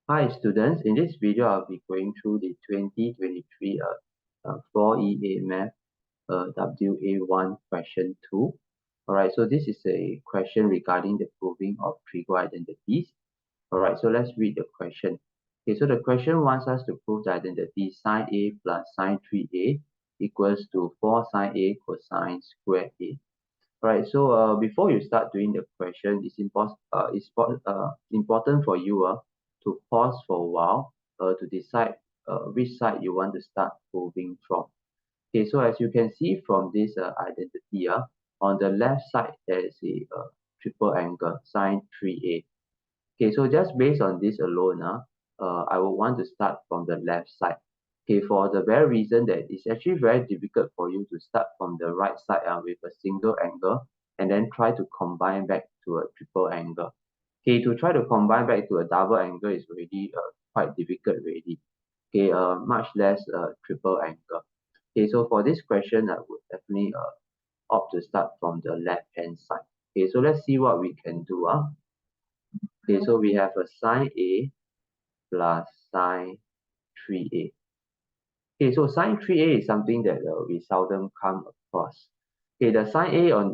Hi students, in this video I'll be going through the 2023 4EA Math WA1 question 2. Alright, so this is a question regarding the proving of trigo identities. Alright, so let's read the question. Okay, so the question wants us to prove the identity sine A plus sine 3A equals to 4 sine A cosine square A. Alright, so before you start doing the question, it's important for you to pause for a while to decide which side you want to start moving from. Okay, so as you can see from this identity, on the left side there is a triple angle sine 3A. Okay, so just based on this alone, I would want to start from the left side. Okay, for the very reason that it's actually very difficult for you to start from the right side with a single angle and then try to combine back to a triple angle. Okay, to try to combine back to a double angle is already quite difficult already. Okay, much less triple angle. Okay, so for this question, I would definitely opt to start from the left hand side. Okay, so let's see what we can do. Okay, so we have a sine A plus sine 3A. Okay, so sine 3A is something that we seldom come across. Okay, the sine A on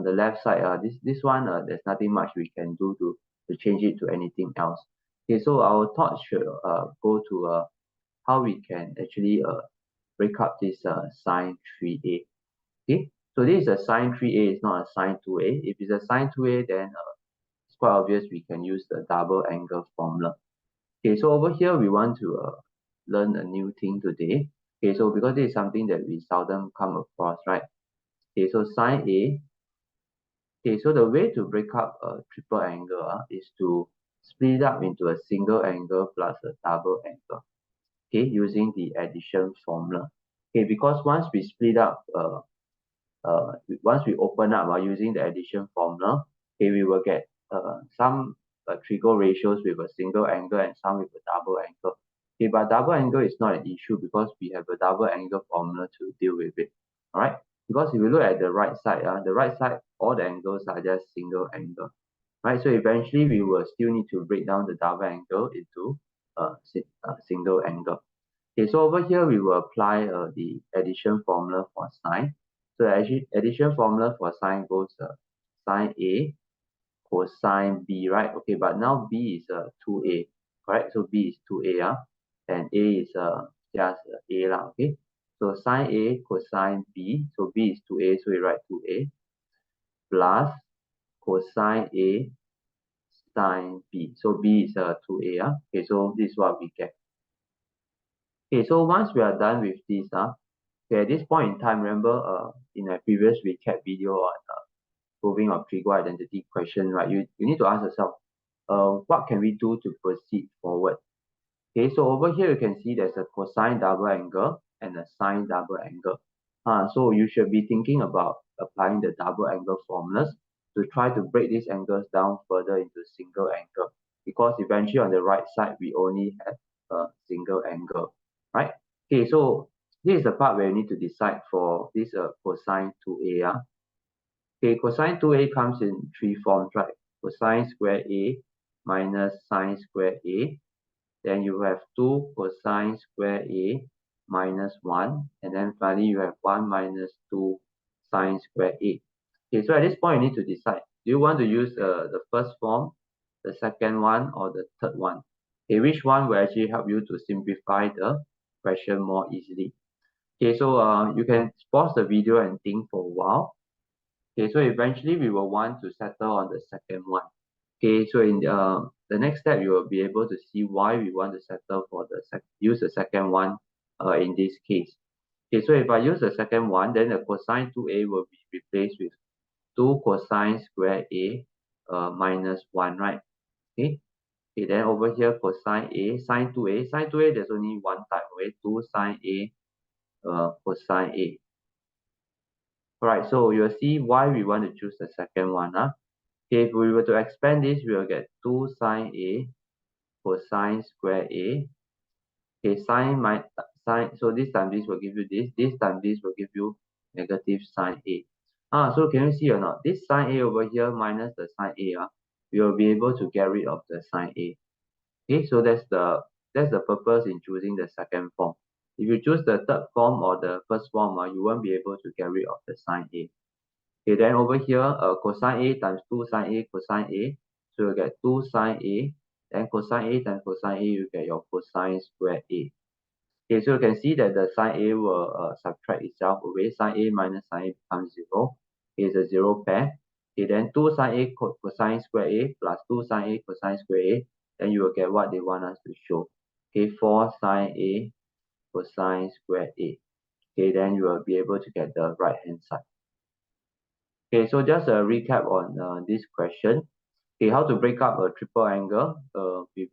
the left side, this one there's nothing much we can do to change it to anything else. Okay, so our thoughts should go to how we can actually break up this sine 3A. Okay, so this is a sine 3A, it's not a sine 2A. If it's a sine 2A, then it's quite obvious we can use the double angle formula. Okay, so over here we want to learn a new thing today. Okay, so because this is something that we seldom come across, right? Okay, so sine A. Okay, so the way to break up a triple angle is to split it up into a single angle plus a double angle. Okay, using the addition formula. Okay, because once we split up, once we open up using the addition formula, okay, we will get some trigo ratios with a single angle and some with a double angle. Okay, but double angle is not an issue because we have a double angle formula to deal with it. All right, because if you look at the right side, all the angles are just single angle. Right, so eventually we will still need to break down the double angle into a single angle. Okay, so over here we will apply the addition formula for sine. So actually addition formula for sine goes sine A cosine B, right? Okay, but now B is 2A, correct? So B is 2A, and A is just A lah, okay? So sine A cosine B, so B is 2A, so we write 2A, plus cosine A sine B. So B is 2A, okay, so this is what we get. Okay, so once we are done with this, okay, at this point in time, remember in a previous recap video on proving of trigo identity question, right? You need to ask yourself, what can we do to proceed forward? Okay, so over here you can see there's a cosine double angle and a sine double angle. So you should be thinking about applying the double angle formulas to try to break these angles down further into single angle, because eventually on the right side we only have a single angle, right? Okay, so this is the part where you need to decide for this cosine 2A. Okay, cosine 2A comes in three forms, right? Cosine square A minus sine square A. Then you have 2 cosine square A minus 1. And then finally you have 1 minus 2 sine square A. Okay, so at this point you need to decide. Do you want to use the first form, the second one, or the third one? Okay, which one will actually help you to simplify the question more easily? Okay, so you can pause the video and think for a while. Okay, so eventually we will want to settle on the second one. Okay, so in the next step, you will be able to see why we want to settle for use the second one in this case. Okay, so if I use the second one, then the cosine 2A will be replaced with 2 cosine square A minus 1, right? Okay. Okay, then over here cosine A, sine 2A. Sine 2A, there's only one type, okay? 2 sine A cosine A. Alright, so you'll see why we want to choose the second one. Okay, if we were to expand this, we will get 2 sine A cosine square A. Okay, so this time this will give you this time this will give you negative sine A. So can you see or not? This sine A over here minus the sine A, we will be able to get rid of the sine A. Okay, so that's the purpose in choosing the second form. If you choose the third form or the first form, you won't be able to get rid of the sine A. Okay, then over here, cosine A times 2 sine A cosine A. So you get 2 sine A. Then cosine A times cosine A, you get your cosine square A. Okay, so you can see that the sine A will subtract itself away. Sine A minus sine A becomes 0. It's a 0 pair. Okay, then 2 sine A cosine square A plus 2 sine A cosine square A. Then you will get what they want us to show. Okay, 4 sine A cosine square A. Okay, then you will be able to get the right hand side. Okay, so just a recap on this question. Okay, how to break up a triple angle? We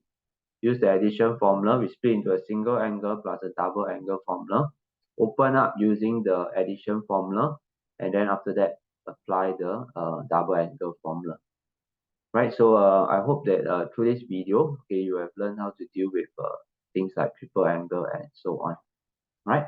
use the addition formula. We split into a single angle plus a double angle formula. Open up using the addition formula, and then after that, apply the double angle formula. Right. So I hope that through this video, okay, you have learned how to deal with things like triple angle and so on. Right.